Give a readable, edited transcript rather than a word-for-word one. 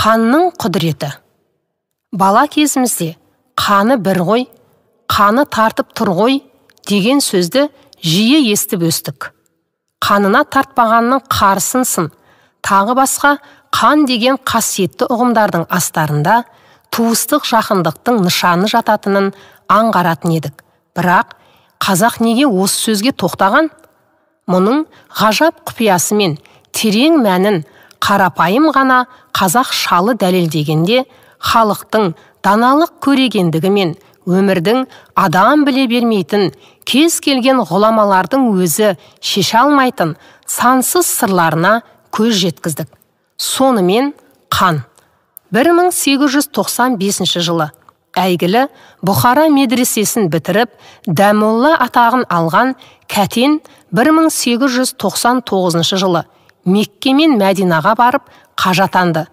Қанның құдіреті. Бала кезімізде қаны бір ғой, қаны тартып тұр ғой деген сөзді жиі естіп өстік. Қанына тартпағанның қарсынсың. Тағы басқа қан деген қасиетті ұғымдардың астарында туыстық жақындықтың нышаны жататынын аңғаратын едік. Бірақ қазақ неге осы сөзге тоқтаған? Мұның ғажап құпиясы мен терең мәнін қарапайым ғана қазақ шалы дәлелдегенде халықтың даналық көрегендігі мен өмірдің адам біле бермейтін кез келген ғұламалардың өзі шеше алмайтын сансыз сырларына көз жеткіздік. Сонымен қан. 1895 жылы әйгілі Бұхара медресесін бітіріп, дәмолла атағын алған Кәтен 1899 жылы Мекке мен Мәдинаға барып қажы атанды.